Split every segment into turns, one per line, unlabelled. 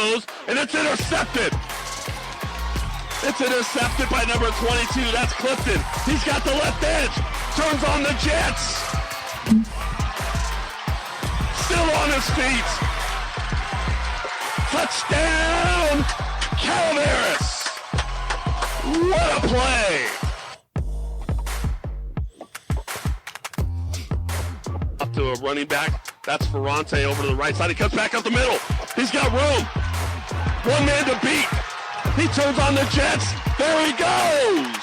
throws, and it's intercepted. It's intercepted by number 22. That's Clifton. He's got the left edge. Turns on the Jets. Still on his feet. Touchdown, Calaveras. What a play. Up to a running back. That's Ferrante over to the right side. He comes back up the middle. He's got room. One man to beat. He turns on the Jets. There he goes.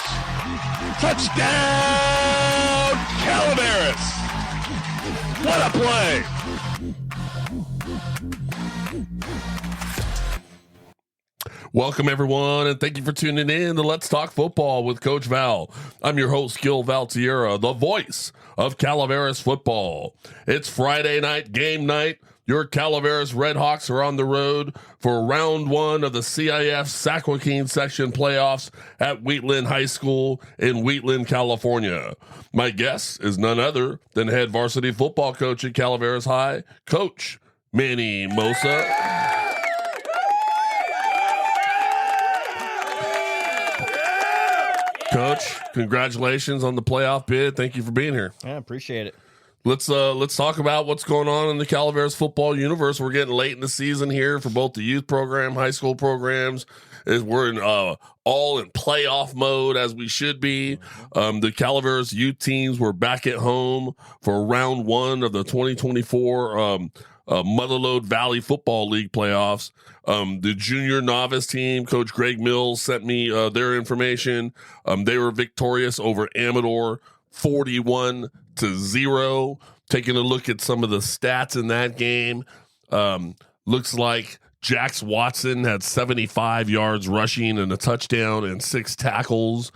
Touchdown, Calaveras. What a play. Welcome, everyone, and thank you for tuning in to Let's Talk Football with Coach Val. I'm your host, Gil Valtierra, the voice of Calaveras football. It's Friday night, game night. Your Calaveras Redhawks are on the road for round one of the CIF Joaquin section playoffs at Wheatland High School in Wheatland, California. My guest is none other than head varsity football coach at Calaveras High, Coach Manny Mosa. Coach, congratulations on the playoff bid. Thank you for being here.
I appreciate it.
Let's talk about what's going on in the Calaveras football universe. We're getting late in the season here for both the youth program, high school programs. We're in all in playoff mode as we should be. The Calaveras youth teams were back at home for round one of the 2024 Motherlode Valley Football League playoffs. The junior novice team, Coach Greg Mills sent me their information. They were victorious over Amador 41-0. Taking a look at some of the stats in that game, looks like Jax Watson had 75 yards rushing and a touchdown and 6 tackles.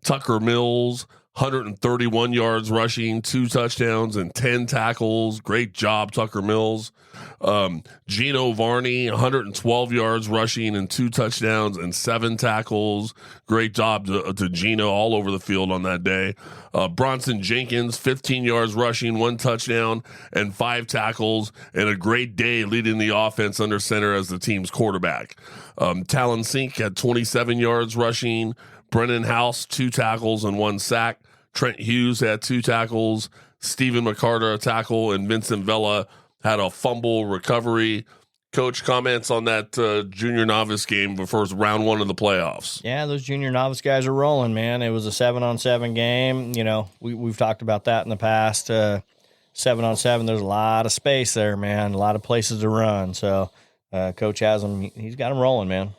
Tucker Mills, 131 yards rushing, 2 touchdowns and 10 tackles. Great job, Tucker Mills. Gino Varney, 112 yards rushing and 2 touchdowns and 7 tackles. Great job to Gino all over the field on that day. Bronson Jenkins, 15 yards rushing, 1 touchdown and 5 tackles, and a great day leading the offense under center as the team's quarterback. Talon Sink had 27 yards rushing. Brennan House, 2 tackles and 1 sack. Trent Hughes had 2 tackles. Stephen McCarter, a tackle, and Vincent Vela had a fumble recovery. Coach, comments on that junior novice game before round one of the playoffs?
Yeah, those junior novice guys are rolling, man. It was a 7-on-7 game. You know, we've talked about that in the past. 7-on-7, there's a lot of space there, man. A lot of places to run. So Coach has them. He's got them rolling, man.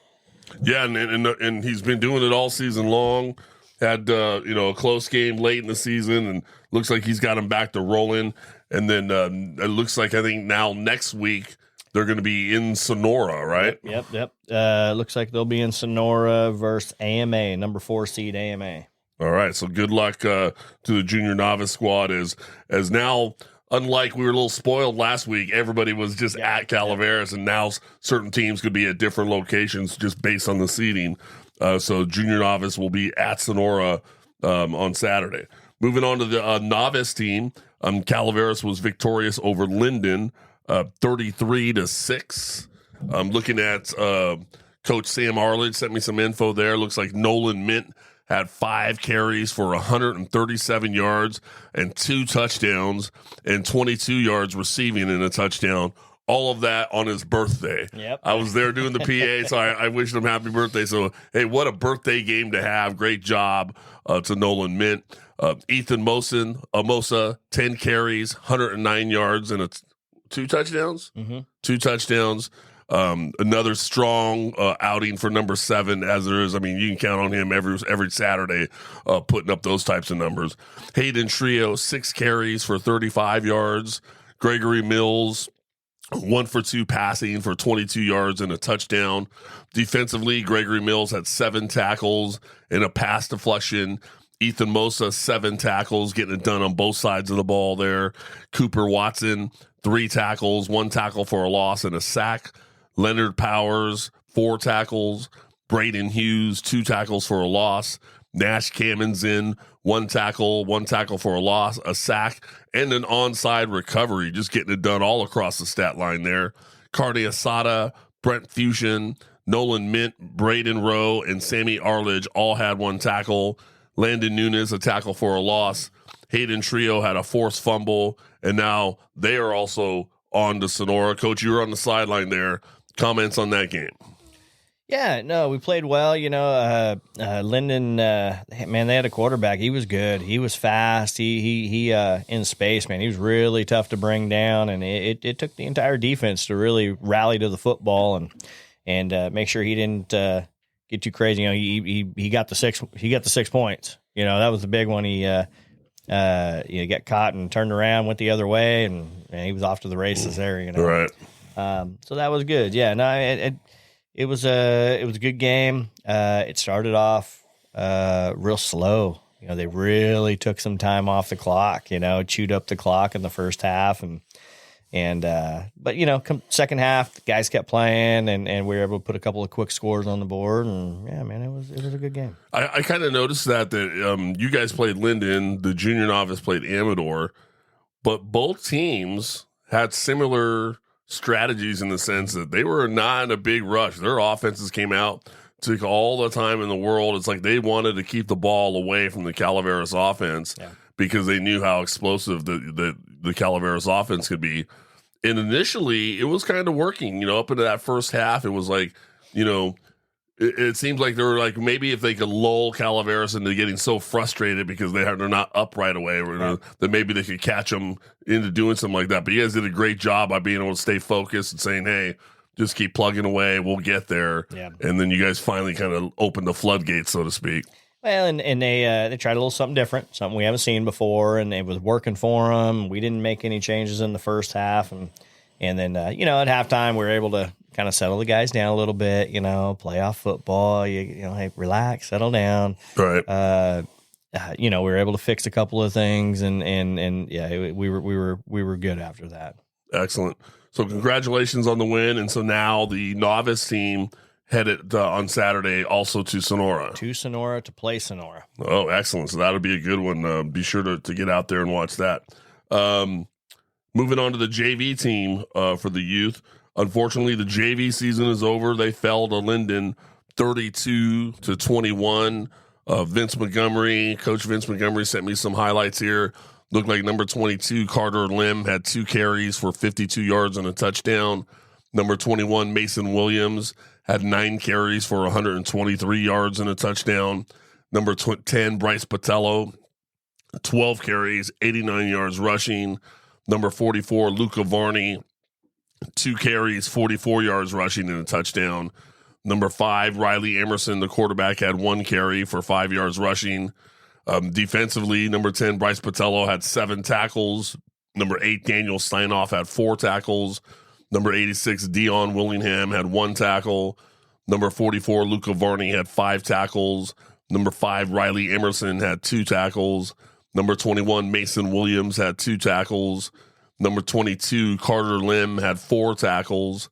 Yeah,
and he's been doing it all season long. Had a close game late in the season, and looks like he's got him back to rolling. And then it looks like, I think now next week they're going to be in Sonora, right?
Yep. Looks like they'll be in Sonora versus AMA, number 4 seed AMA.
All right, so good luck to the junior novice squad. As now, unlike we were a little spoiled last week, everybody was just at Calaveras, and now certain teams could be at different locations just based on the seeding. So junior novice will be at Sonora on Saturday. Moving on to the novice team, Calaveras was victorious over Linden, 33-6. Looking at Coach Sam Arledge, sent me some info there. Looks like Nolan Mint had 5 carries for 137 yards and 2 touchdowns and 22 yards receiving in a touchdown. All of that on his birthday.
Yep.
I was there doing the PA, so I wished him happy birthday. So, hey, what a birthday game to have. Great job to Nolan Mint. Ethan Mosa, 10 carries, 109 yards, and 2 touchdowns?
Mm-hmm.
2 touchdowns. Another strong outing for number 7, as there is. I mean, you can count on him every Saturday putting up those types of numbers. Hayden Trio, 6 carries for 35 yards. Gregory Mills, 1 for 2 passing for 22 yards and a touchdown. Defensively, Gregory Mills had 7 tackles and a pass deflection. Ethan Mosa, 7 tackles, getting it done on both sides of the ball there. Cooper Watson, 3 tackles, 1 tackle for a loss and a sack. Leonard Powers, 4 tackles. Braden Hughes, 2 tackles for a loss. Nash Kamenzen, 1 tackle for a loss, a sack, and an onside recovery, just getting it done all across the stat line there. Cardi Asada, Brent Fusion, Nolan Mint, Braden Rowe, and Sammy Arledge all had 1 tackle. Landon Nunes, a tackle for a loss. Hayden Trio had a forced fumble, and now they are also on to Sonora. Coach, you were on the sideline there. Comments on that game?
Yeah, no, we played well. Lyndon, man, they had a quarterback. He was good. He was fast. He in space, man. He was really tough to bring down, and it took the entire defense to really rally to the football and make sure he didn't get too crazy. He got the 6. He got the 6 points. That was the big one. He got caught and turned around, went the other way, and he was off to the races there.
Right.
So that was good. Yeah. No, it was a good game. It started off real slow. They really took some time off the clock. Chewed up the clock in the first half, but second half, the guys kept playing, and we were able to put a couple of quick scores on the board. And yeah, man, it was a good game.
I kind of noticed that you guys played Linden, the junior novice played Amador, but both teams had similar strategies in the sense that they were not in a big rush. Their offenses came out, took all the time in the world. It's like they wanted to keep the ball away from the Calaveras offense because they knew how explosive the Calaveras offense could be. And initially, it was kind of working. Up into that first half, it was like, it seems like they were like, maybe if they could lull Calaveras into getting so frustrated because they're not up right away, that maybe they could catch them into doing something like that. But you guys did a great job by being able to stay focused and saying, hey, just keep plugging away. We'll get there. Yeah. And then you guys finally kind of opened the floodgates, so to speak.
Well, and they tried a little something different, something we haven't seen before, and it was working for them. We didn't make any changes in the first half, and then at halftime we were able to kind of settle the guys down a little bit. Playoff football. Hey, relax, settle down.
Right.
We were able to fix a couple of things, and yeah, we were good after that.
Excellent. So congratulations on the win, and so now the novice team headed on Saturday also to Sonora.
To play Sonora.
Oh, excellent. So that'll be a good one. Be sure to get out there and watch that. Moving on to the JV team for the youth. Unfortunately, the JV season is over. They fell to Linden 32-21. Coach Vince Montgomery sent me some highlights here. Looked like number 22, Carter Lim, had 2 carries for 52 yards and a touchdown. Number 21, Mason Williams, had 9 carries for 123 yards and a touchdown. Number 10, Bryce Patello, 12 carries, 89 yards rushing. Number 44, Luca Varney, 2 carries, 44 yards rushing and a touchdown. Number 5, Riley Emerson, the quarterback, had 1 carry for 5 yards rushing. Defensively, number 10, Bryce Patello, had 7 tackles. Number 8, Daniel Steinoff, had 4 tackles. Number 86, Dion Willingham, had 1 tackle. Number 44, Luca Varney, had 5 tackles. Number 5, Riley Emerson, had 2 tackles. Number 21, Mason Williams, had 2 tackles. Number 22, Carter Lim, had 4 tackles.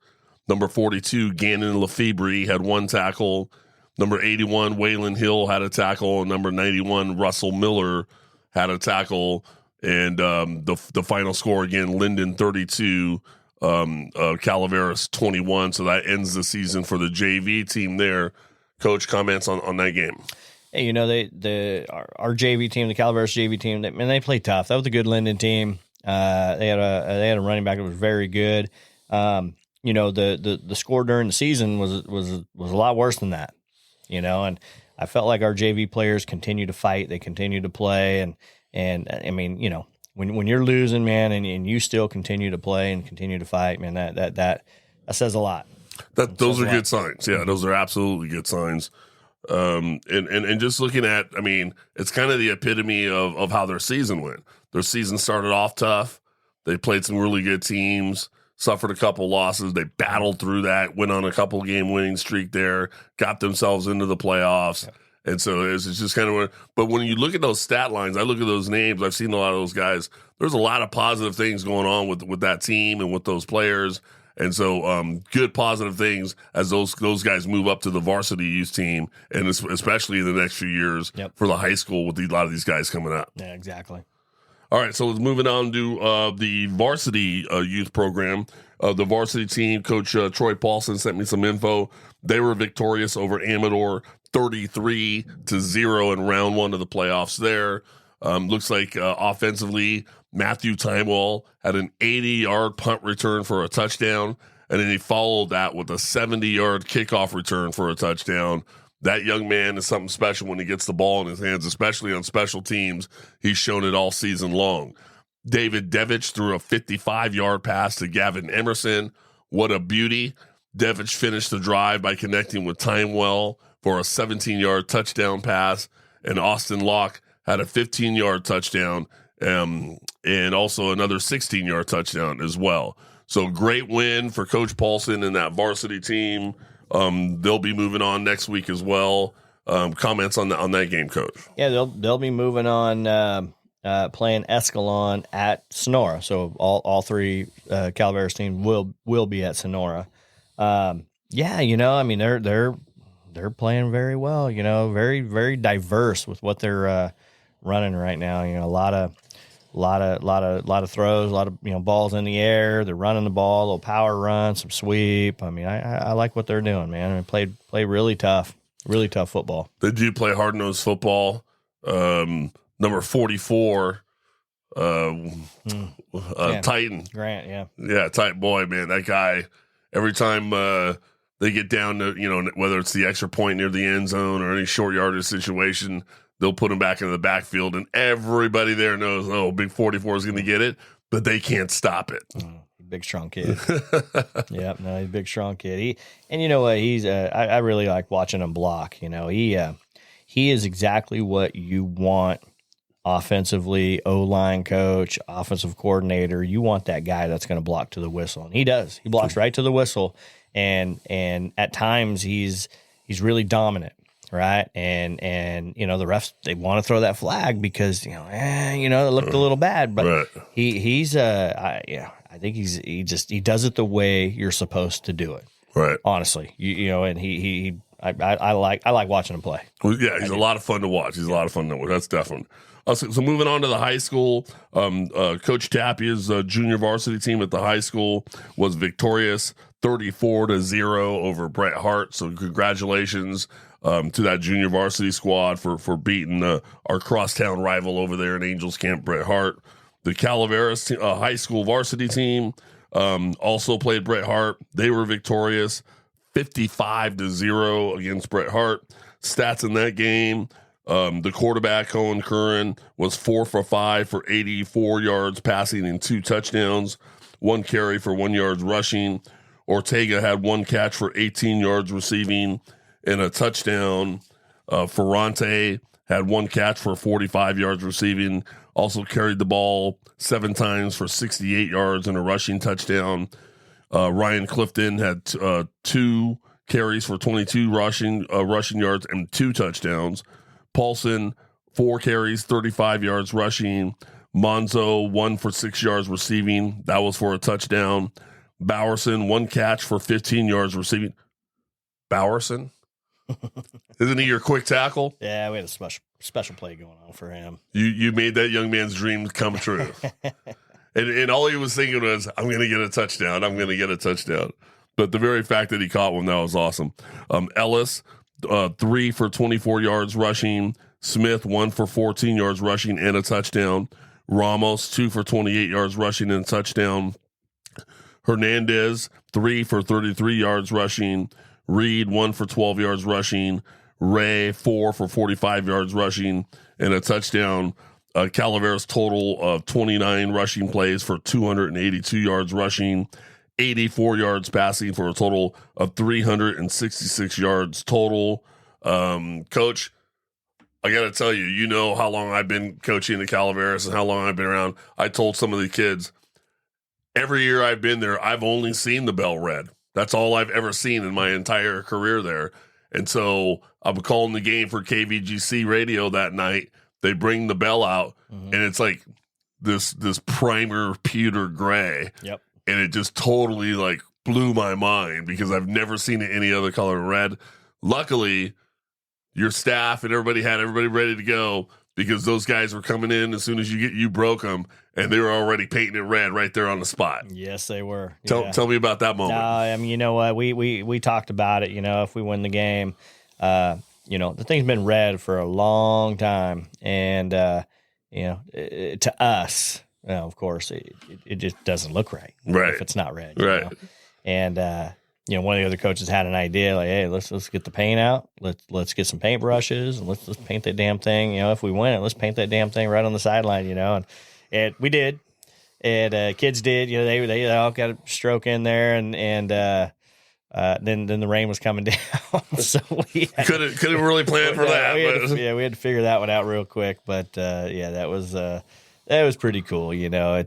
Number 42, Gannon Lefebvre, had 1 tackle. Number 81, Waylon Hill, had a tackle. And number 91, Russell Miller, had a tackle. And the final score, again, Linden 32, Calaveras 21. So that ends the season for the JV team there. Coach, comments on that game?
Hey, our JV team, the Calaveras JV team, they played tough. That was a good Linden team. They had a running back that was very good. The score during the season was a lot worse than that. And I felt like our JV players continue to fight. They continue to play, and I mean, when you're losing, man, and you still continue to play and continue to fight, man, that says a lot.
Those are good signs. Yeah, those are absolutely good signs. And just looking at, I mean, it's kind of the epitome of how their season went. Their season started off tough. They played some really good teams, suffered a couple losses. They battled through that, went on a couple game winning streak there, got themselves into the playoffs. Yeah. And so it's just kind of, but when you look at those stat lines, I look at those names, I've seen a lot of those guys. There's a lot of positive things going on with that team and with those players. And so good positive things as those guys move up to the varsity youth team, and especially in the next few years for the high school with a lot of these guys coming up.
Yeah, exactly.
All right, so moving on to the varsity youth program. The varsity team, Coach Troy Paulson sent me some info. They were victorious over Amador 33-0 in round one of the playoffs there. Looks like offensively, Matthew Timewell had an 80-yard punt return for a touchdown, and then he followed that with a 70-yard kickoff return for a touchdown. That young man is something special when he gets the ball in his hands, especially on special teams. He's shown it all season long. David Devich threw a 55-yard pass to Gavin Emerson. What a beauty. Devich finished the drive by connecting with Timewell for a 17-yard touchdown pass, and Austin Locke had a 15-yard touchdown and also another 16-yard touchdown as well. So great win for Coach Paulson and that varsity team. They'll be moving on next week as well. Comments on that game, Coach?
Yeah, they'll be moving on playing Escalon at Sonora. So all three Calaveras teams will be at Sonora. Yeah, I mean they're playing very well. Very very diverse with what they're running right now. A lot of throws, a lot of balls in the air. They're running the ball, a little power run, some sweep. I mean, I like what they're doing, man. And play really tough football.
They do play hard nosed football. Number 44, Titan
Grant,
Titan boy, man. That guy. Every time they get down to whether it's the extra point near the end zone or any short yardage situation, they'll put him back into the backfield, and everybody there knows, Big 44 is going to get it, but they can't stop it.
Big, strong kid. Yep, no, he's a big, strong kid. And you know what? He's I really like watching him block. He is exactly what you want offensively, O-line coach, offensive coordinator. You want that guy that's going to block to the whistle, and he does. He blocks right to the whistle, and at times he's really dominant. Right. And the refs, they want to throw that flag because, it looked a little bad, but
right.
I think he does it the way you're supposed to do it.
Right.
Honestly, and I like watching him play.
Well, yeah. He's a lot of fun to watch. That's definitely. So moving on to the high school, Coach Tapia's junior varsity team at the high school was victorious 34-0 over Bret Hart. So congratulations to that junior varsity squad for beating our crosstown rival over there in Angels Camp, Bret Hart. The Calaveras high school varsity team also played Bret Hart. They were victorious 55-0 against Bret Hart. Stats in that game. The quarterback, Cohen Curran, was 4 for 5 for 84 yards passing and 2 touchdowns, 1 carry for 1 yard rushing. Ortega had 1 catch for 18 yards receiving and a touchdown. Ferrante had 1 catch for 45 yards receiving, also carried the ball 7 times for 68 yards and a rushing touchdown. Ryan Clifton had 2 carries for 22 rushing yards and 2 touchdowns. Paulson, 4 carries, 35 yards rushing. Monzo, 1 for 6 yards receiving. That was for a touchdown. Bowerson, 1 catch for 15 yards receiving. Bowerson? Isn't he your quick tackle?
Yeah, we had a special play going on for him.
You made that young man's dreams come true. and all he was thinking was, I'm going to get a touchdown. But the very fact that he caught one, that was awesome. Ellis, 3 for 24 yards rushing. Smith, 1 for 14 yards rushing and a touchdown. Ramos, 2 for 28 yards rushing and a touchdown. Hernandez, 3 for 33 yards rushing. Reed, 1 for 12 yards rushing. Ray, 4 for 45 yards rushing and a touchdown. Calaveras total of 29 rushing plays for 282 yards rushing, 84 yards passing for a total of 366 yards total. Coach, I got to tell you, you know how long I've been coaching the Calaveras and how long I've been around. I told some of the kids, every year I've been there, I've only seen the bell red. That's all I've ever seen in my entire career there. And so I'm calling the game for KVGC radio that night. They bring the bell out, and it's like this primer pewter gray.
Yep.
And it just totally like blew my mind because I've never seen it any other color red. Luckily, your staff and everybody had everybody ready to go. because those guys were coming in as soon as you broke them, and they were already painting it red right there on the spot.
Yes, they were.
Tell me about that moment.
No, I mean, you know what? We talked about it. You know, if we win the game, you know, the thing's been red for a long time, and you know, to us, you know, of course, it just doesn't look right.
Right.
If it's not red.
Right.
You know? And you know, one of the other coaches had an idea, like, hey, let's get the paint out. Let's get some paintbrushes and let's paint that damn thing. You know, if we win it, let's paint that damn thing right on the sideline. You know, and we did, and kids did. You know, they all got a stroke in there, and then the rain was coming down, so we
couldn't really plan for that.
We had to figure that one out real quick. But yeah, that was pretty cool. You know,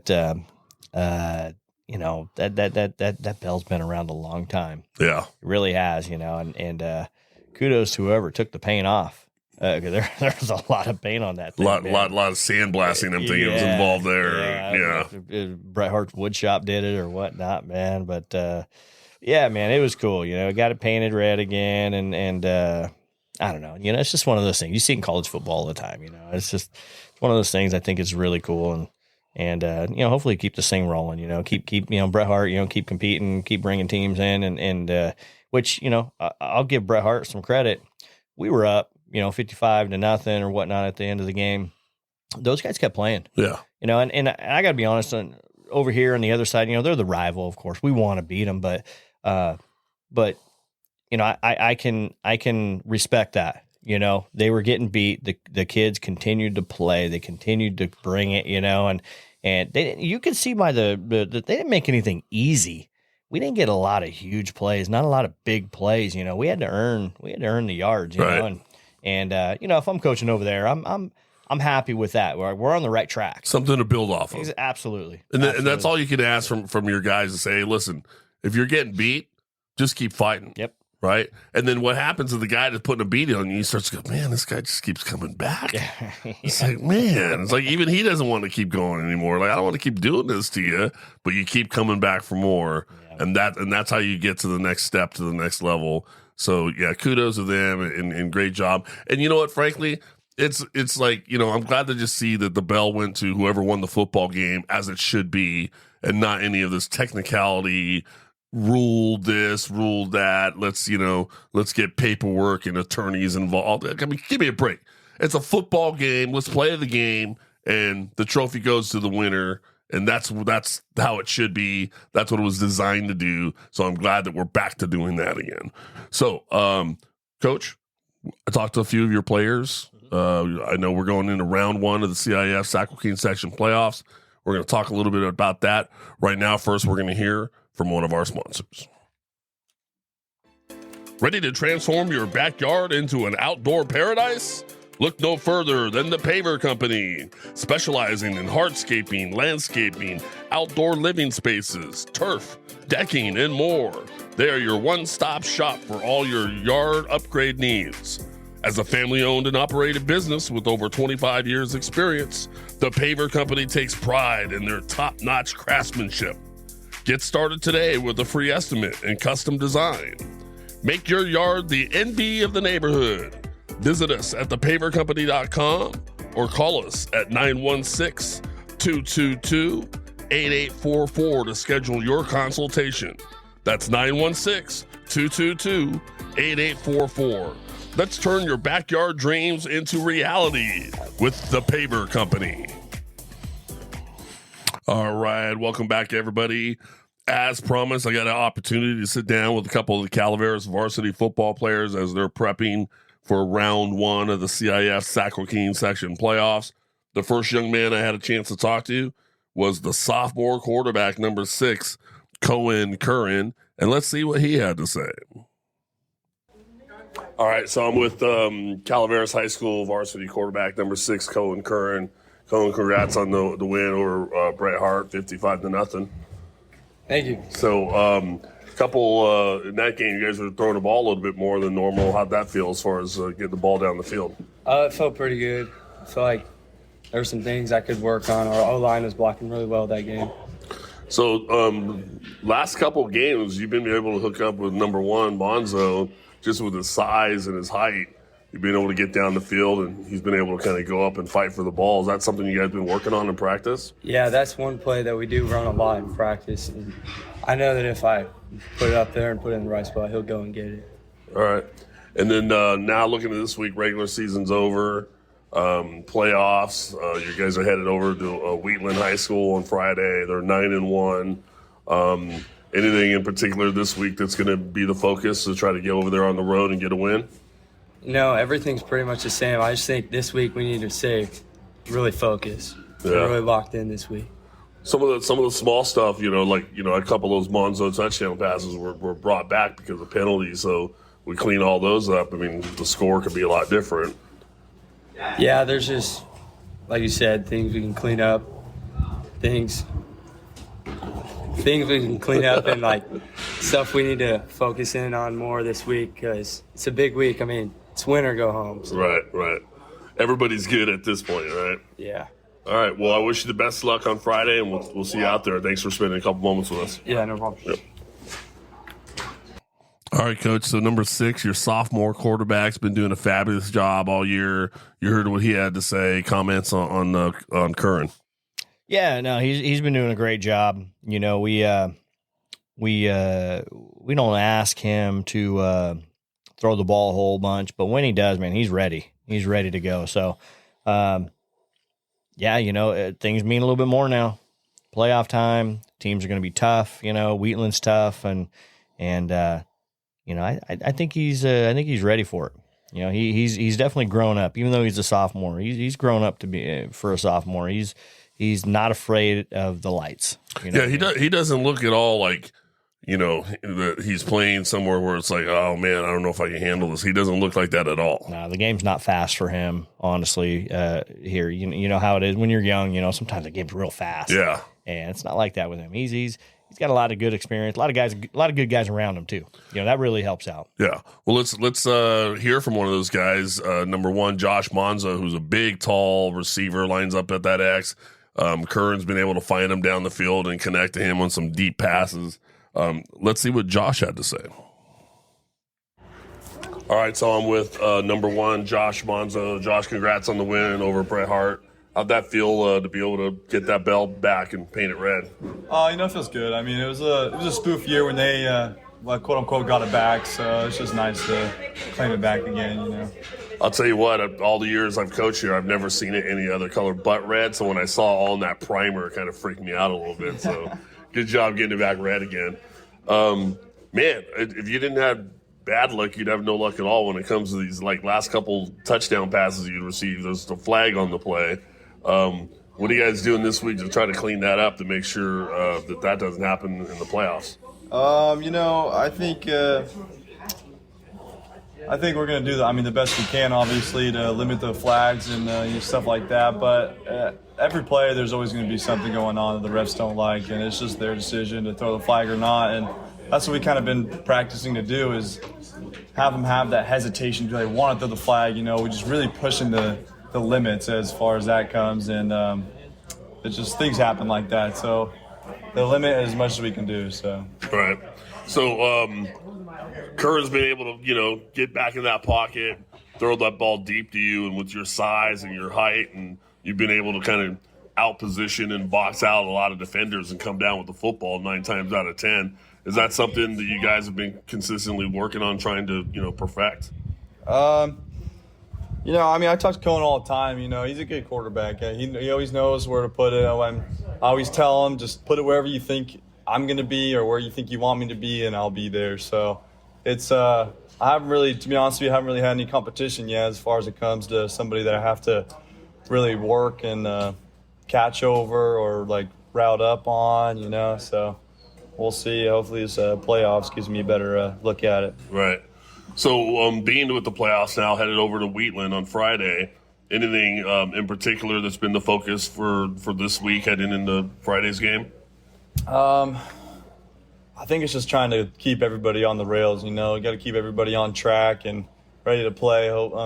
you know, that bell's been around a long time.
Yeah,
it really has. You know, and kudos to whoever took the paint off. There's a lot of paint on that thing.
lot of sandblasting. I'm thinking was involved there.
Yeah. Bret Hart's wood shop did it or whatnot, man. But yeah, man, it was cool. You know, got it painted red again, and I don't know. You know, it's just one of those things you see in college football all the time. You know, it's one of those things I think is really cool, and you know, hopefully keep this thing rolling. You know, keep you know, Bret Hart, you know, keep competing, keep bringing teams in, and which, you know, I'll give Bret Hart some credit. We were up, you know, 55-0 or whatnot at the end of the game. Those guys kept playing.
Yeah, you
know, and I got to be honest, over here on the other side, you know, they're the rival, of course. We want to beat them, but you know, I can respect that. You know, they were getting beat. The kids continued to play. They continued to bring it. You know, and you could see by they didn't make anything easy. We didn't get a lot of huge plays, not a lot of big plays. You know, we had to earn the yards. You know, and you know, if I'm coaching over there, I'm happy with that. We're on the right track.
Something to build off of.
Absolutely.
And that's all you can ask from your guys to say, hey, listen, if you're getting beat, just keep fighting.
Yep.
Right? And then what happens is the guy that's putting a beating on you, he starts to go, man, this guy just keeps coming back. Yeah. It's like, man, it's like even he doesn't want to keep going anymore. Like, I don't want to keep doing this to you, but you keep coming back for more. Yeah. And that's how you get to the next step, to the next level. So yeah, kudos to them and great job. And you know what, frankly, it's like, you know, I'm glad to just see that the bell went to whoever won the football game as it should be, and not any of this technicality, rule this, rule that. Let's get paperwork and attorneys involved. I mean, give me a break. It's a football game. Let's play the game, and the trophy goes to the winner. And that's how it should be. That's what it was designed to do. So I'm glad that we're back to doing that again. So, Coach, I talked to a few of your players. I know we're going into round 1 of the CIF Joaquin section playoffs. We're going to talk a little bit about that right now. First, we're going to hear from one of our sponsors. Ready to transform your backyard into an outdoor paradise? Look no further than the Paver Company, specializing in hardscaping, landscaping, outdoor living spaces, turf, decking, and more. They are your one-stop shop for all your yard upgrade needs. As a family-owned and operated business with over 25 years' experience, the Paver Company takes pride in their top-notch craftsmanship. Get started today with a free estimate and custom design. Make your yard the envy of the neighborhood. Visit us at thepavercompany.com or call us at 916-222-8844 to schedule your consultation. That's 916-222-8844. Let's turn your backyard dreams into reality with the Paver Company. All right, welcome back, everybody. As promised, I got an opportunity to sit down with a couple of the Calaveras varsity football players as they're prepping for round 1 of the CIF Joaquin section playoffs. The first young man I had a chance to talk to was the sophomore quarterback, number 6, Cohen Curran, and let's see what he had to say. All right, so I'm with Calaveras High School varsity quarterback, number 6, Cohen Curran. Cohen, congrats on the win over Bret Hart, 55-0.
Thank you.
So, in that game, you guys were throwing the ball a little bit more than normal. How'd that feel as far as getting the ball down the field?
It felt pretty good. I feel like there were some things I could work on. Our O-line was blocking really well that game.
So, last couple of games, you've been able to hook up with number 1, Bonzo, just with his size and his height. you've been able to get down the field, and he's been able to kind of go up and fight for the ball. Is that something you guys been working on in practice?
Yeah, that's one play that we do run a lot in practice. And I know that if I put it up there and put it in the right spot, he'll go and get it.
All right. And then now looking at this week, regular season's over, playoffs. You guys are headed over to Wheatland High School on Friday. They're 9-1. Anything in particular this week that's going to be the focus to try to get over there on the road and get a win?
No, everything's pretty much the same. I just think this week we need to stay really focused.
Yeah.
We're really locked in this week.
Some of the small stuff, a couple of those Monzo touchdown passes were brought back because of penalties. So we clean all those up. I mean, the score could be a lot different.
Yeah, there's just, like you said, things we can clean up, things we can clean up, and like stuff we need to focus in on more this week because it's a big week. I mean, it's win or go home. So.
Right. Everybody's good at this point, right?
Yeah.
All right. Well, I wish you the best of luck on Friday, and we'll see you out there. Thanks for spending a couple moments with us.
Yeah, no problem.
Yep. All right, Coach. So number 6, your sophomore quarterback's been doing a fabulous job all year. You heard what he had to say. Comments on Curran.
Yeah, no, he's been doing a great job. We don't ask him to throw the ball a whole bunch, but when he does, man, he's ready. He's ready to go. So, things mean a little bit more now. Playoff time, teams are going to be tough. Wheatland's tough, and I think he's ready for it. He's definitely grown up, even though he's a sophomore. He's grown up to be for a sophomore. He's not afraid of the lights.
Yeah, he doesn't look at all like that he's playing somewhere where it's like, oh man, I don't know if I can handle this. He doesn't look like that at all.
No, the game's not fast for him, honestly. Here, you know how it is when you're young. Sometimes the game's real fast.
Yeah,
and it's not like that with him. He's got a lot of good experience, a lot of good guys around him too. That really helps out.
Yeah. Well, let's hear from one of those guys. Number 1, Josh Monza, who's a big, tall receiver, lines up at that X. Curran's been able to find him down the field and connect to him on some deep passes. Let's see what Josh had to say. All right, so I'm with number 1, Josh Monza. Josh, congrats on the win over Bret Hart. How'd that feel to be able to get that belt back and paint it red?
It feels good. I mean, it was a spoof year when they quote unquote got it back. So it's just nice to claim it back again.
I'll tell you what, all the years I've coached here, I've never seen it any other color but red. So when I saw all in that primer, it kind of freaked me out a little bit. So good job getting it back red again. Man, if you didn't have bad luck, you'd have no luck at all when it comes to these last couple touchdown passes you'd receive. There's the flag on the play. What are you guys doing this week to try to clean that up to make sure that doesn't happen in the playoffs?
I think we're going to do the best we can, obviously, to limit the flags and stuff like that. But every play, there's always going to be something going on that the refs don't like, and it's just their decision to throw the flag or not. And that's what we kind of been practicing to do is have them have that hesitation. Do they want to throw the flag? We're just really pushing the limits as far as that comes, and it's just things happen like that. So the limit as much as we can do. So
right. So Curran's been able to get back in that pocket, throw that ball deep to you, and with your size and your height, and you've been able to kind of out-position and box out a lot of defenders and come down with the football 9 times out of 10. Is that something that you guys have been consistently working on trying to perfect?
I talk to Cohen all the time. He's a good quarterback. He always knows where to put it. I always tell him, just put it wherever you think I'm going to be or where you think you want me to be, and I'll be there. So it's I haven't really, to be honest with you, haven't really had any competition yet as far as it comes to somebody that I have to really work and catch over or route up on, So we'll see. Hopefully this playoffs gives me a better look at it.
Right. So being with the playoffs now, headed over to Wheatland on Friday, anything in particular that's been the focus for this week heading into Friday's game?
I think it's just trying to keep everybody on the rails, You got to keep everybody on track and ready to play. You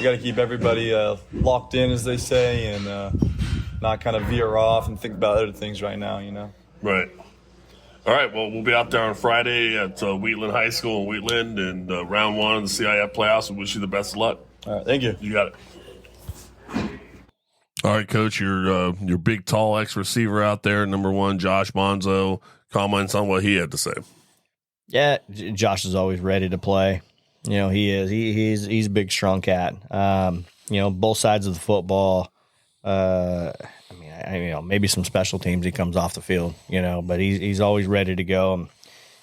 got to keep everybody locked in, as they say, and not kind of veer off and think about other things right now,
Right. All right, well, we'll be out there on Friday at Wheatland High School in Wheatland, and round 1 of the CIF playoffs. We wish you the best of luck.
All right, thank you.
You got it. All right, Coach, your big, tall ex-receiver out there, number 1, Josh Monzo. Comments on what he had to say.
Yeah, Josh is always ready to play. You know, he is. He's a big, strong cat. You know, both sides of the football. Maybe some special teams he comes off the field, you know, but he's always ready to go.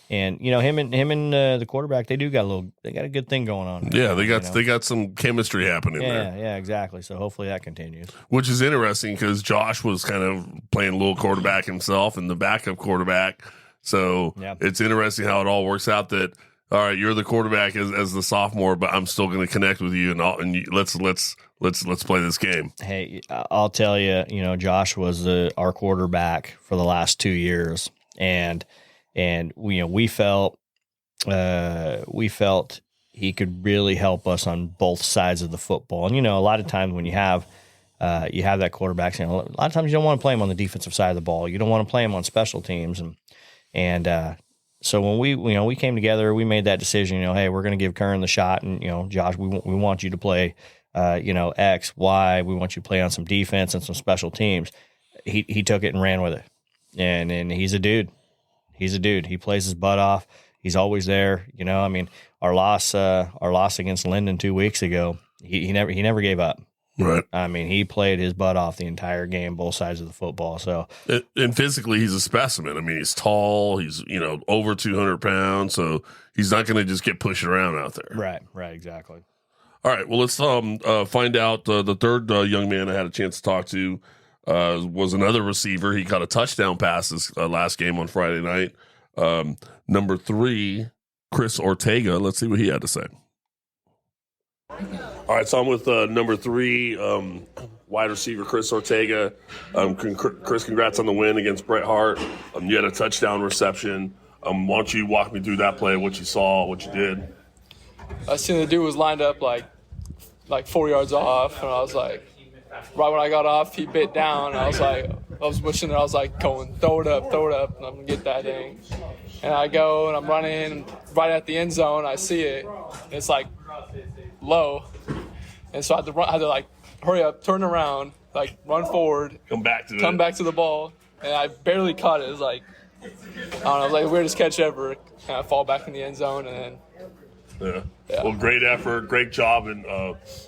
And you know, him and the quarterback, they got a good thing going on.
Yeah, they got some chemistry happening there.
Yeah, exactly. So hopefully that continues.
Which is interesting because Josh was kind of playing a little quarterback himself and the backup quarterback. So It's interesting how it all works out that, all right, you're the quarterback as the sophomore, but I'm still going to connect with you let's play this game.
Hey, I'll tell you, you know, Josh was our quarterback for the last 2 years, and we felt he could really help us on both sides of the football. And you know, a lot of times when you have that quarterback, you know, a lot of times you don't want to play him on the defensive side of the ball. You don't want to play him on special teams, and so when we came together, we made that decision. You know, hey, we're going to give Curran the shot, and you know, Josh, we want you to play. X, Y. We want you to play on some defense and some special teams. He took it and ran with it, and he's a dude. He's a dude. He plays his butt off. He's always there. You know, I mean, our loss against Linden 2 weeks ago, he never gave up.
Right.
I mean, he played his butt off the entire game, both sides of the football. So,
and physically, he's a specimen. I mean, he's tall. He's over 200 pounds, so he's not going to just get pushed around out there.
Right, exactly.
All right, well, let's find out. The third young man I had a chance to talk to was another receiver. He caught a touchdown pass this last game on Friday night. Number 3, Chris Ortega. Let's see what he had to say. All right, so I'm with number 3, wide receiver Chris Ortega. Chris, congrats on the win against Bret Hart. You had a touchdown reception. Why don't you walk me through that play, what you saw, what you did?
I seen the dude was lined up like 4 yards off, and I was like, right when I got off, he bit down. I was wishing that I was like going, throw it up, and I'm gonna get that thing. And I go and I'm running right at the end zone. I see it. And it's like low, and so I had to like hurry up, turn around, like run forward, come back to the ball, and I barely caught it. It was like, I don't know, it was like the weirdest catch ever. And I fall back in the end zone, and then.
Yeah. Well, great effort, great job in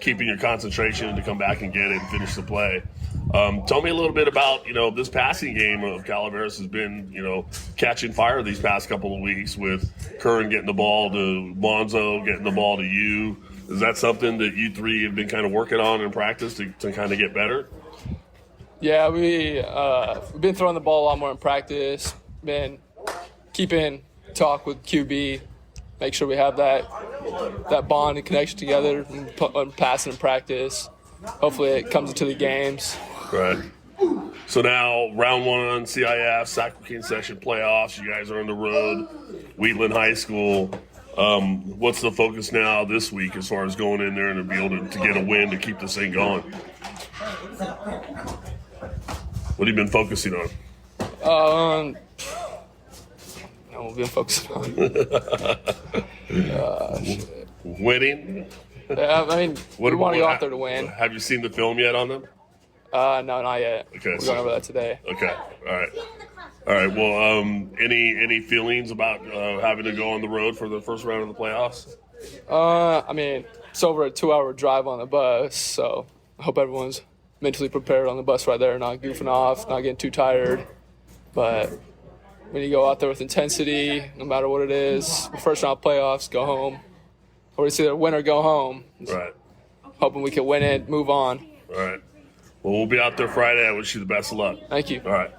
keeping your concentration to come back and get it and finish the play. Tell me a little bit about, this passing game of Calaveras has been, catching fire these past couple of weeks with Curran getting the ball to Monzo, getting the ball to you. Is that something that you three have been kind of working on in practice to kind of get better?
Yeah, we've been throwing the ball a lot more in practice, been keeping talk with QB, make sure we have that bond and connection together and passing in practice. Hopefully it comes into the games.
Right. So now round 1 CIF, Joaquin section playoffs. You guys are on the road, Wheatland High School. What's the focus now this week as far as going in there and be able to get a win to keep this thing going? What have you been focusing on? We've been focusing on winning.
Yeah, I mean, we want to go out there to win.
Have you seen the film yet on them?
No, not yet.
Okay,
we're going over that today.
Okay, all right. Well, any feelings about having to go on the road for the first round of the playoffs?
I mean, it's over a 2-hour drive on the bus, so I hope everyone's mentally prepared on the bus right there, not goofing off, not getting too tired. But when you go out there with intensity, no matter what it is, the first round of playoffs, go home. Or it's either win or go home.
Right.
Hoping we can win it, move on.
All right. Well, we'll be out there Friday. I wish you the best of luck.
Thank you.
All right.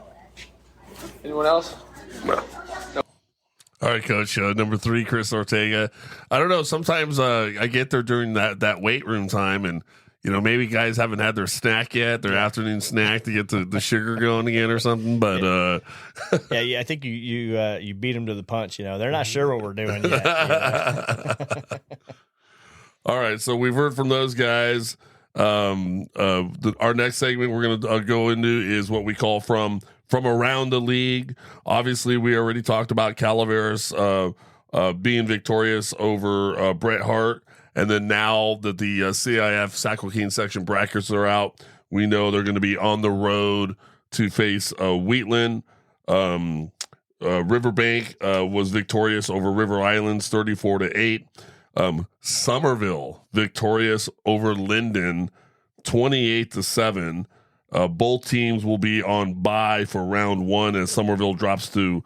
Anyone else?
No. All right, Coach. Number 3, Chris Ortega. I don't know. Sometimes I get there during that weight room time, and maybe guys haven't had their snack yet, their afternoon snack to get the sugar going again or something. But
yeah, I think you beat them to the punch. They're not sure what we're doing yet.
All right, so we've heard from those guys. Our next segment we're going to go into is what we call from around the league. Obviously, we already talked about Calaveras being victorious over Bret Hart. And then now that the CIF Joaquin section brackets are out, we know they're going to be on the road to face Wheatland. Riverbank was victorious over River Islands 34-8. Somerville victorious over Linden 28-7. Both teams will be on bye for round 1 as Somerville drops to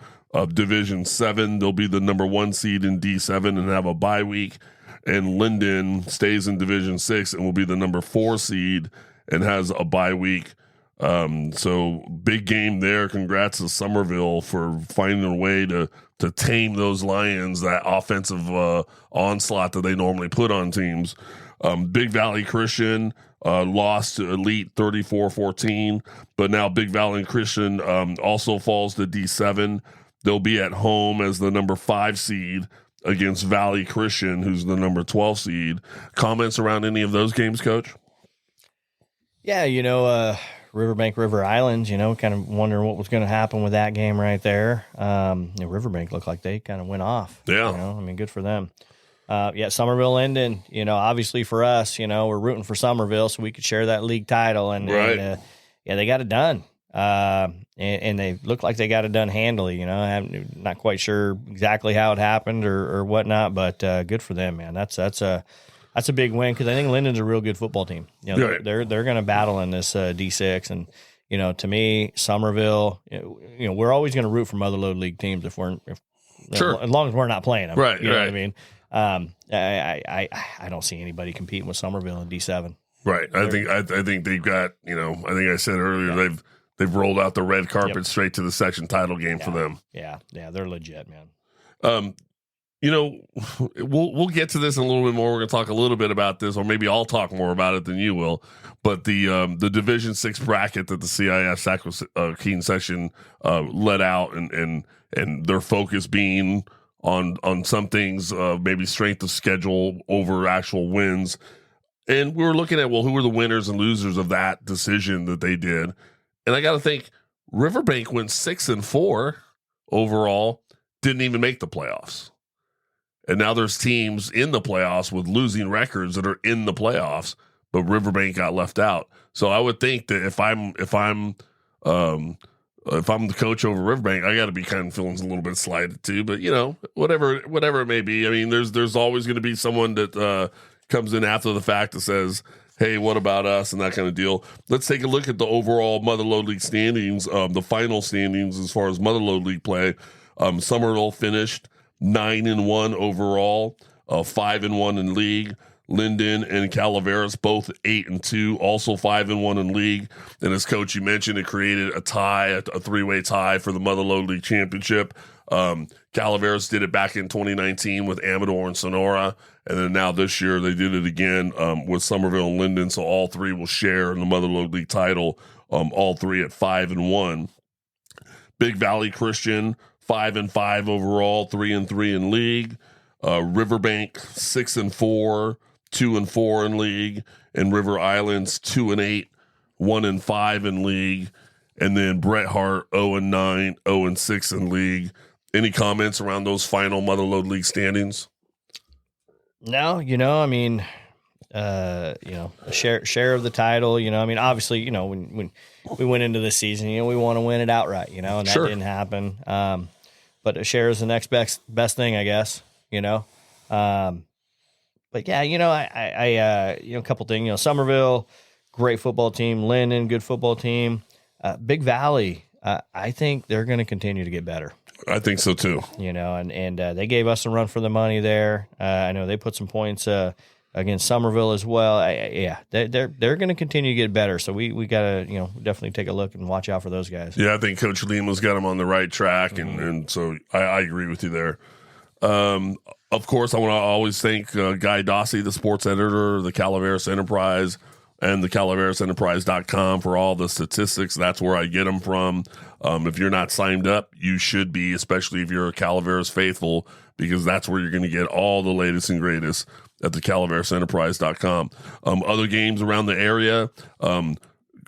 Division 7. They'll be the number 1 seed in D7 and have a bye week. And Linden stays in Division 6 and will be the number 4 seed and has a bye week. So big game there. Congrats to Somerville for finding a way to tame those Lions, that offensive onslaught that they normally put on teams. Big Valley Christian lost to Elite 34-14, but now Big Valley Christian also falls to D7. They'll be at home as the number 5 seed against Valley Christian, who's the number 12 seed. Comments around any of those games, Coach?
Yeah, Riverbank, River Islands, kind of wondering what was going to happen with that game right there. Riverbank looked like they kind of went off.
Yeah.
Good for them. Somerville, Linden, obviously for us, we're rooting for Somerville so we could share that league title. And,
right.
They got it done. And they look like they got it done handily. I'm not quite sure exactly how it happened or whatnot, but good for them, man. That's a big win because I think Linden's a real good football team.
Right.
They're going to battle in this D6, and to me, Somerville. We're always going to root for Mother Lode League teams if
sure,
as long as we're not playing them.
Right.
You know what I mean? I don't see anybody competing with Somerville in D7.
Right. I think they've got. I think I said earlier they've rolled out the red carpet straight to the section title game for them.
Yeah, they're legit, man.
We'll get to this in a little bit more. We're going to talk a little bit about this, or maybe I'll talk more about it than you will. But the Division 6 bracket that the CIF Joaquin section let out, and their focus being on some things, maybe strength of schedule over actual wins. And we were looking at, who were the winners and losers of that decision that they did? And I got to think, Riverbank went 6-4 overall, didn't even make the playoffs. And now there's teams in the playoffs with losing records that are in the playoffs, but Riverbank got left out. So I would think that if I'm the coach over Riverbank, I got to be kind of feeling a little bit slighted too. But whatever it may be. I mean, there's always going to be someone that comes in after the fact that says, "Hey, what about us?" and that kind of deal. Let's take a look at the overall Mother Lode League standings, the final standings as far as Mother Lode League play. Somerville finished 9-1 overall, 5-1 in league. Linden and Calaveras both 8-2, also 5-1 in league. And as Coach, you mentioned, it created a tie, a 3-way tie for the Mother Lode League championship. Calaveras did it back in 2019 with Amador and Sonora, and then now this year they did it again with Somerville and Linden. So all three will share in the Mother Lode League title. All three at 5-1. Big Valley Christian 5-5 overall, 3-3 in league. Riverbank 6-4, 2-4 in league, and River Islands 2-8, 1-5 in league, and then Bret Hart 0-9, 0-6 in league. Any comments around those final Mother Lode League standings?
No, I mean, share of the title. I mean, obviously, when we went into this season, we want to win it outright, and that
Sure.
didn't happen. But a share is the next best thing, I guess. But yeah, I a couple things. Somerville, great football team. Linden, good football team. Big Valley, I think they're going to continue to get better.
I think so too.
And they gave us a run for the money there. I know they put some points against Somerville as well. They're going to continue to get better. So we got to definitely take a look and watch out for those guys.
Yeah, I think Coach Lima's got them on the right track, and so I agree with you there. Of course, I want to always thank Guy Dossie, the sports editor of the Calaveras Enterprise, and the CalaverasEnterprise.com for all the statistics. That's where I get them from. If you're not signed up, you should be, especially if you're a Calaveras faithful, because that's where you're going to get all the latest and greatest at the CalaverasEnterprise.com. Other games around the area.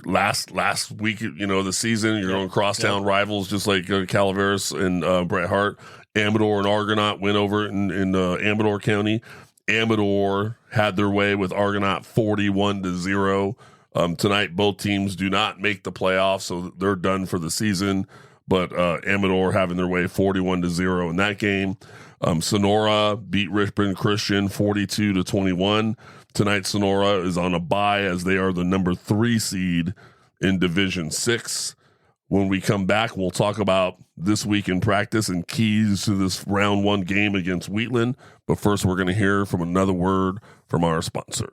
Last week, the season, you're going crosstown rivals just like Calaveras and Bret Hart. Amador and Argonaut went over in Amador County. Amador had their way with Argonaut 41-0. Tonight, both teams do not make the playoffs, so they're done for the season. But Amador having their way 41-0 in that game. Sonora beat Richmond Christian 42-21. Tonight, Sonora is on a bye as they are the number 3 seed in Division 6. When we come back, we'll talk about this week in practice and keys to this round 1 game against Wheatland. But first, we're going to hear from another word from our sponsor.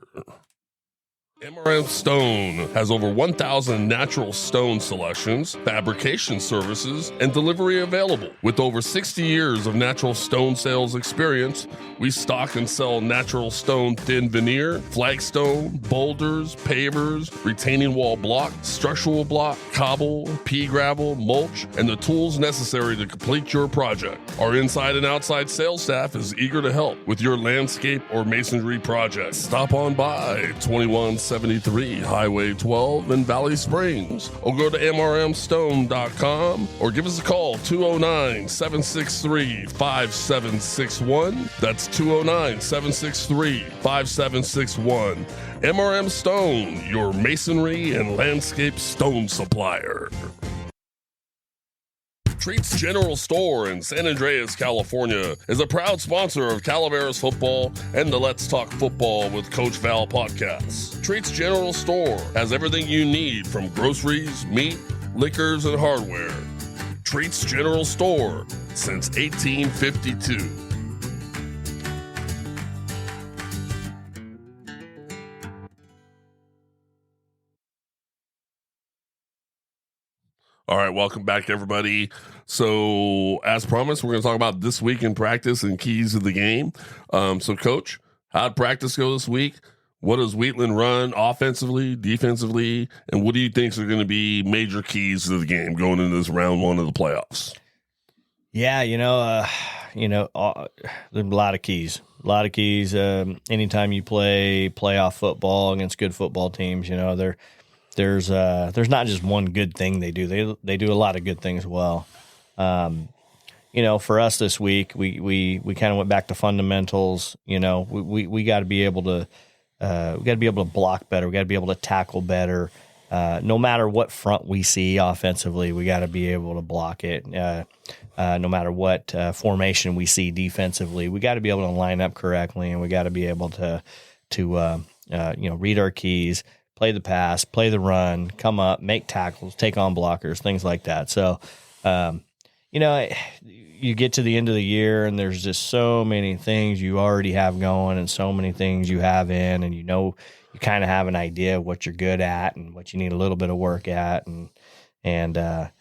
MRM Stone has over 1,000 natural stone selections, fabrication services, and delivery available. With over 60 years of natural stone sales experience, we stock and sell natural stone thin veneer, flagstone, boulders, pavers, retaining wall block, structural block, cobble, pea gravel, mulch, and the tools necessary to complete your project. Our inside and outside sales staff is eager to help with your landscape or masonry project. Stop on by 2173 Highway 12 in Valley Springs, or go to mrmstone.com or give us a call 209-763-5761. That's 209-763-5761. MRM Stone, your masonry and landscape stone supplier. Treats General Store in San Andreas, California is a proud sponsor of Calaveras football and the Let's Talk Football with Coach Val podcast. Treats General Store has everything you need from groceries, meat, liquors, and hardware. Treats General Store since 1852. All right, welcome back, everybody. So, as promised, we're going to talk about this week in practice and keys of the game. So, Coach, how'd practice go this week? What does Wheatland run offensively, defensively, and what do you think are going to be major keys to the game going into this round 1 of the playoffs?
Yeah, there's a lot of keys. Anytime you play playoff football against good football teams, there's not just one good thing they do. They do a lot of good things well. For us this week, we kind of went back to fundamentals. We got to be able to block better. We got to be able to tackle better. No matter what front we see offensively, we got to be able to block it. No matter what formation we see defensively, we got to be able to line up correctly, and we got to be able to read our keys. Play the pass, play the run, come up, make tackles, take on blockers, things like that. So, you get to the end of the year and there's just so many things you already have going and so many things you have in, and you kind of have an idea of what you're good at and what you need a little bit of work at. I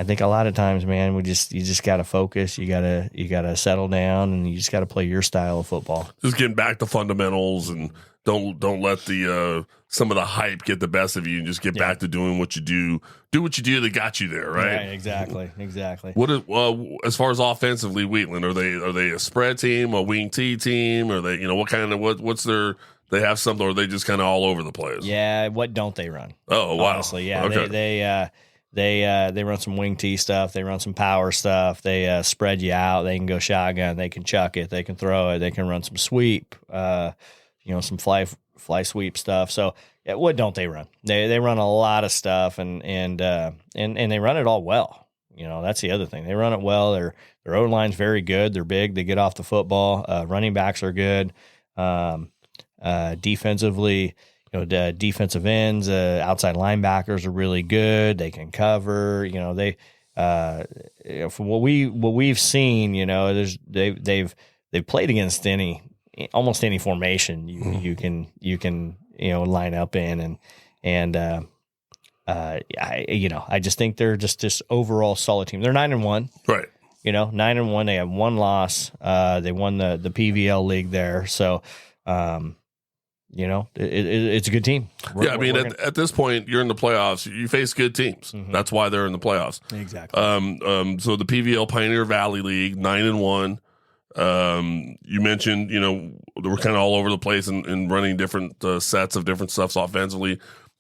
think a lot of times, man, you just got to focus. You gotta settle down, and you just got to play your style of football.
Just getting back to fundamentals, and don't let the some of the hype get the best of you, and just get back to doing what you do. Do what you do that got you there, right?
Right, exactly.
What is, as far as offensively, Wheatland, are they a spread team, a wing T team? Are they what's their? They have something, or are they just kind of all over the place?
Yeah, what don't they run?
Oh wow,
honestly, yeah,
okay.
They run some wing T stuff. They run some power stuff. They spread you out. They can go shotgun. They can chuck it. They can throw it. They can run some sweep. Some fly sweep stuff. So what don't they run? They run a lot of stuff, and they run it all well. That's the other thing. They run it well. Their O-line's very good. They're big. They get off the football. Running backs are good. Defensively, the defensive ends, outside linebackers are really good. They can cover. From what we've seen, they've played against almost any formation you can line up in, I just think they're just this overall solid team. They're 9-1,
right?
9-1. They have one loss. They won the PVL league there, so. It's a good team.
At this point, you're in the playoffs. You face good teams. Mm-hmm. That's why they're in the playoffs.
Exactly.
So the PVL Pioneer Valley League, 9-1. You mentioned, we're kind of all over the place and running different sets of different stuffs offensively.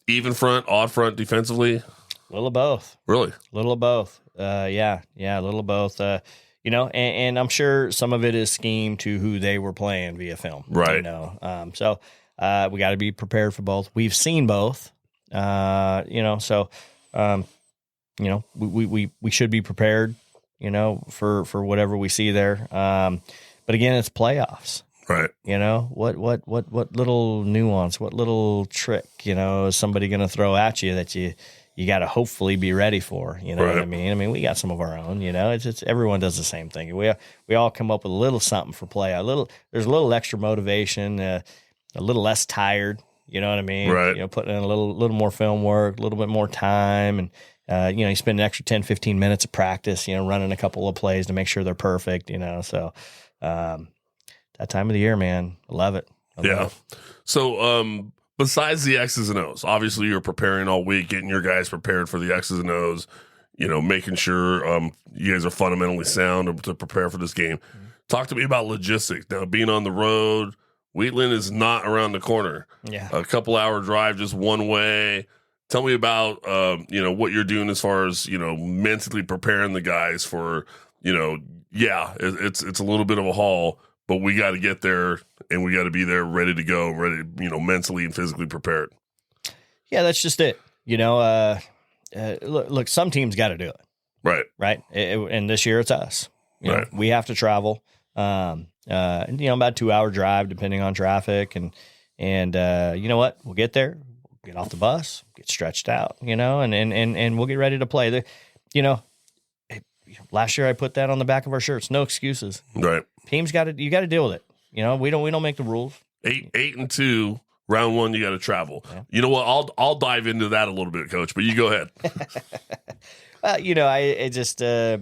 Even front, odd front, defensively?
A little of both.
Really?
A little of both. Yeah, a little of both. And I'm sure some of it is schemed to who they were playing via film.
Right.
So we got to be prepared for both. We've seen both. We should be prepared, for whatever we see there. But again, it's playoffs.
Right.
What little nuance, what little trick, is somebody going to throw at you that you got to hopefully be ready for, what I mean? I mean, we got some of our own, it's everyone does the same thing. We all come up with a little something for play, there's a little extra motivation, a little less tired, you know what I mean?
Right.
Putting in a little more film work, a little bit more time, and you spend an extra 10, 15 minutes of practice, running a couple of plays to make sure they're perfect, so that time of the year, man, I love it.
So, besides the X's and O's, obviously you're preparing all week, getting your guys prepared for the X's and O's, making sure you guys are fundamentally sound to prepare for this game. Mm-hmm. Talk to me about logistics. Now, being on the road, Wheatland is not around the corner.
Yeah.
A couple-hour drive just one way. Tell me about, what you're doing as far as, mentally preparing the guys for, it's a little bit of a haul, but we got to get there and we got to be there ready to go, mentally and physically prepared.
Yeah, that's just it. Look, some teams got to do it.
Right.
And this year it's us.
Right.
We have to travel. About a 2-hour drive depending on traffic. And you know what? We'll get there, get off the bus, get stretched out, and we'll get ready to play. Last year I put that on the back of our shirts. No excuses.
Right.
Teams you got to deal with it. We don't make the rules.
8-2, round one, you got to travel. Yeah. You know what? I'll dive into that a little bit, Coach, but you go ahead.
I just, what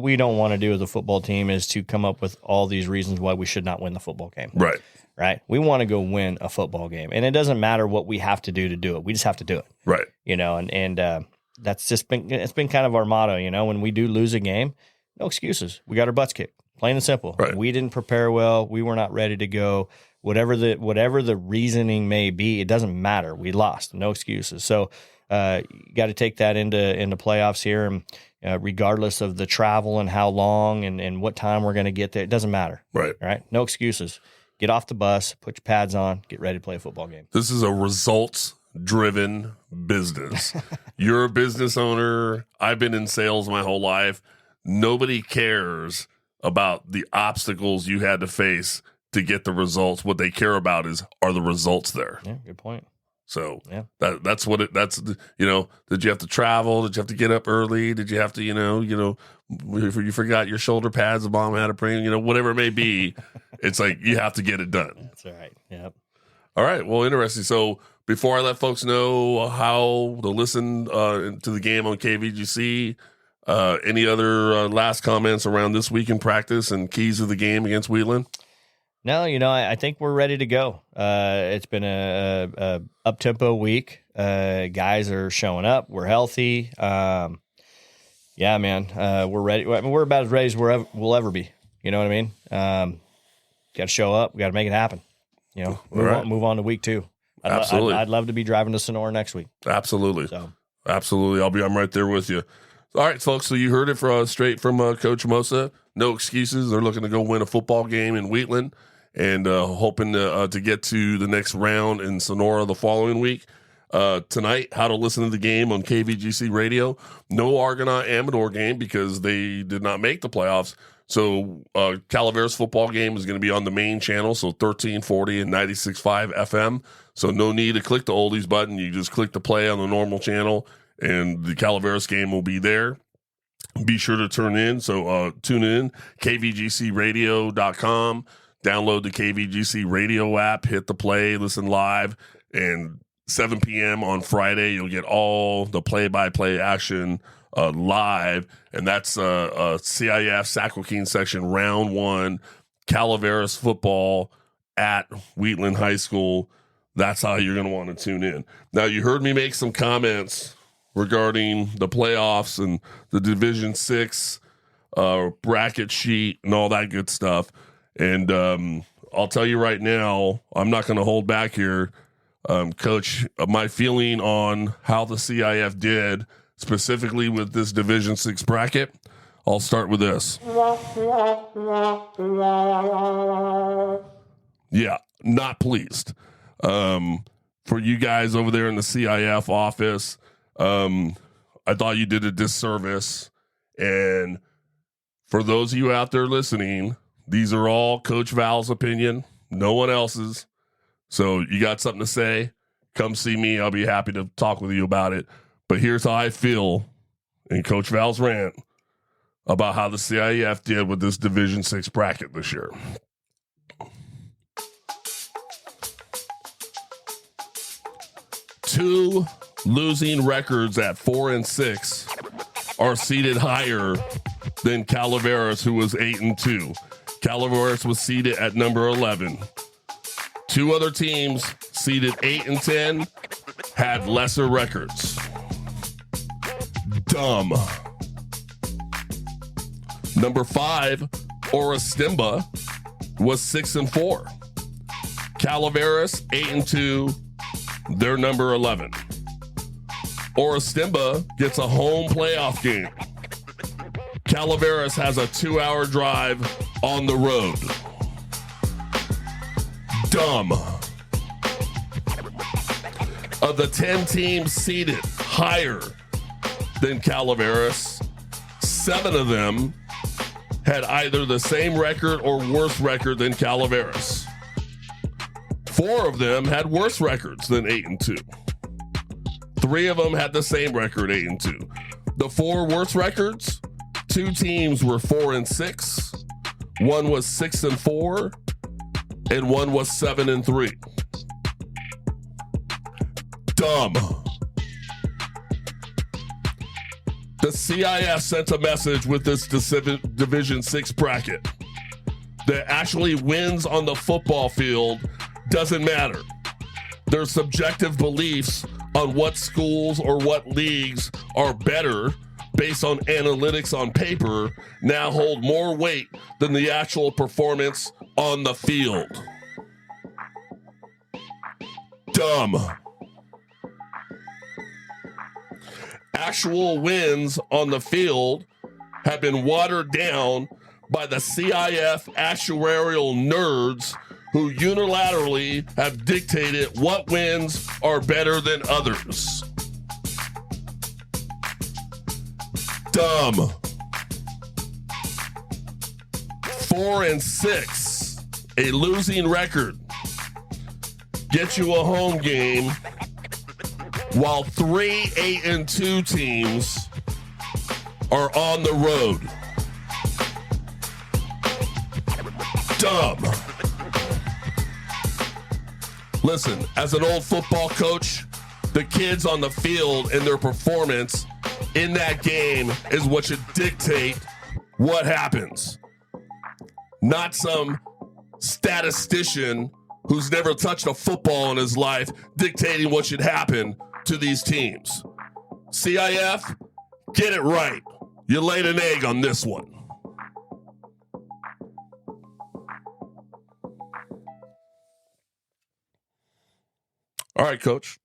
we don't want to do as a football team is to come up with all these reasons why we should not win the football game. Right. We want to go win a football game, and it doesn't matter what we have to do it. We just have to do it.
Right.
And that's just it's been kind of our motto. When we do lose a game, no excuses. We got our butts kicked, plain and simple.
Right.
We didn't prepare well. We were not ready to go. Whatever the reasoning may be, it doesn't matter. We lost. No excuses. So you got to take that into playoffs here, and regardless of the travel and how long and what time we're going to get there, it doesn't matter.
Right.
No excuses. Get off the bus, put your pads on, get ready to play a football game.
This is a results-driven business. You're a business owner. I've been in sales my whole life. Nobody cares about the obstacles you had to face to get the results. What they care about are the results there.
Yeah, good point.
So that's what did you have to travel? Did you have to get up early? Did you have to, you forgot your shoulder pads, the mom had a bring, whatever it may be. It's like, you have to get it done.
That's all right. Yep.
All right. Well, interesting. So before I let folks know how to listen to the game on KVGC, any other last comments around this week in practice and keys of the game against Wheatland?
No, I think we're ready to go. It's been a up-tempo week. Guys are showing up. We're healthy. Yeah, man. We're ready. I mean, we're about as ready as we'll ever be. You know what I mean? Got to show up. We got to make it happen. Move on to week 2.
Absolutely.
I'd love to be driving to Sonora next week.
Absolutely.
So.
Absolutely. I'm right there with you. All right, folks. So you heard it straight from Coach Mosa. No excuses. They're looking to go win a football game in Wheatland and hoping to get to the next round in Sonora the following week. Tonight, how to listen to the game on KVGC Radio. No Argonaut Amador game because they did not make the playoffs. So Calaveras football game is going to be on the main channel, so 1340 and 96.5 FM. So no need to click the oldies button. You just click the play on the normal channel, and the Calaveras game will be there. Be sure to tune in, kvgcradio.com. Download the KVGC radio app, hit the play, listen live, and 7 p.m. on Friday, you'll get all the play-by-play action live, and that's CIF Sac Joaquin section round 1, Calaveras football at Wheatland High School. That's how you're going to want to tune in. Now, you heard me make some comments regarding the playoffs and the Division 6 bracket sheet and all that good stuff. And I'll tell you right now, I'm not going to hold back here. Coach, my feeling on how the CIF did, specifically with this Division 6 bracket, I'll start with this. Yeah, not pleased. For you guys over there in the CIF office, I thought you did a disservice. And for those of you out there listening, these are all Coach Val's opinion, no one else's. So you got something to say, come see me. I'll be happy to talk with you about it. But here's how I feel in Coach Val's rant about how the CIF did with this Division 6 bracket this year. Two losing records at 4-6 are seated higher than Calaveras, who was 8-2. Calaveras was seated at number 11. Two other teams seated 8 and 10 had lesser records. Dumb. Number 5, Orostimba, was 6-4. Calaveras 8-2. They're number 11. Orostimba gets a home playoff game. Calaveras has a 2-hour drive on the road. Dumb. Of the 10 teams seated higher than Calaveras, 7 of them had either the same record or worse record than Calaveras. 4 of them had worse records than 8-2. 3 of them had the same record, 8-2. The 4 worst records, 2 teams were 4-6, 1 was 6-4, and 1 was 7-3. Dumb. The CIF sent a message with this Division 6 bracket that actually wins on the football field doesn't matter. Their subjective beliefs on what schools or what leagues are better based on analytics on paper now hold more weight than the actual performance on the field. Dumb. Actual wins on the field have been watered down by the CIF actuarial nerds who unilaterally have dictated what wins are better than others. Dumb. 4-6, a losing record, gets you a home game, while 3 8-2 teams are on the road. Dumb. Listen, as an old football coach, the kids on the field and their performance in that game is what should dictate what happens. Not some statistician who's never touched a football in his life dictating what should happen to these teams. CIF, get it right. You laid an egg on this one. All right, Coach.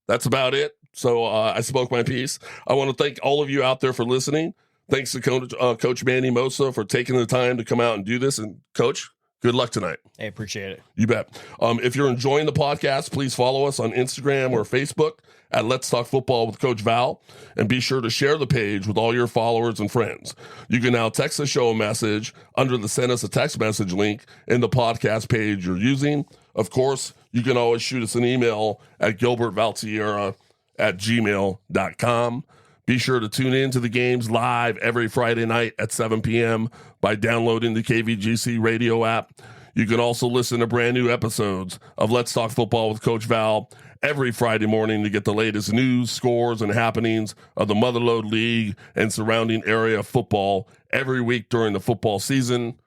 That's about it. So I spoke my piece. I want to thank all of you out there for listening. Thanks to Coach Manny Mosa for taking the time to come out and do this. And, Coach, good luck tonight.
Hey, appreciate it.
You bet. If you're enjoying the podcast, please follow us on Instagram or Facebook at Let's Talk Football with Coach Val, and be sure to share the page with all your followers and friends. You can now text the show a message under the Send Us a Text Message link in the podcast page you're using. Of course, you can always shoot us an email at gilbertvaltierra@gmail.com. Be sure to tune in to the games live every Friday night at 7 p.m. by downloading the KVGC radio app. You can also listen to brand new episodes of Let's Talk Football with Coach Val every Friday morning to get the latest news, scores, and happenings of the Motherlode League and surrounding area football every week during the football season.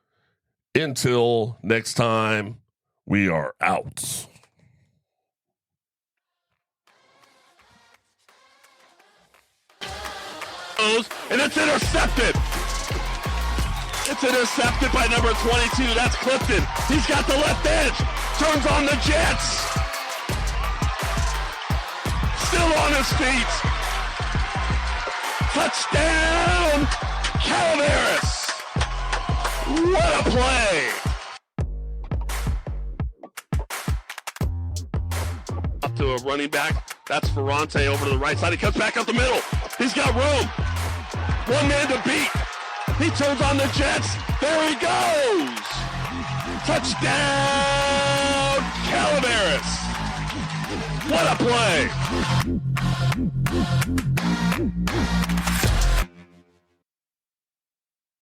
Until next time, we are out. And it's intercepted. It's intercepted by number 22. That's Clifton. He's got the left edge. Turns on the Jets. Still on his feet. Touchdown, Calaveras. What a play. Up to a running back. That's Ferrante over to the right side. He cuts back up the middle. He's got room. One man to beat. He turns on the Jets. There he goes. Touchdown, Calaveras. What a play.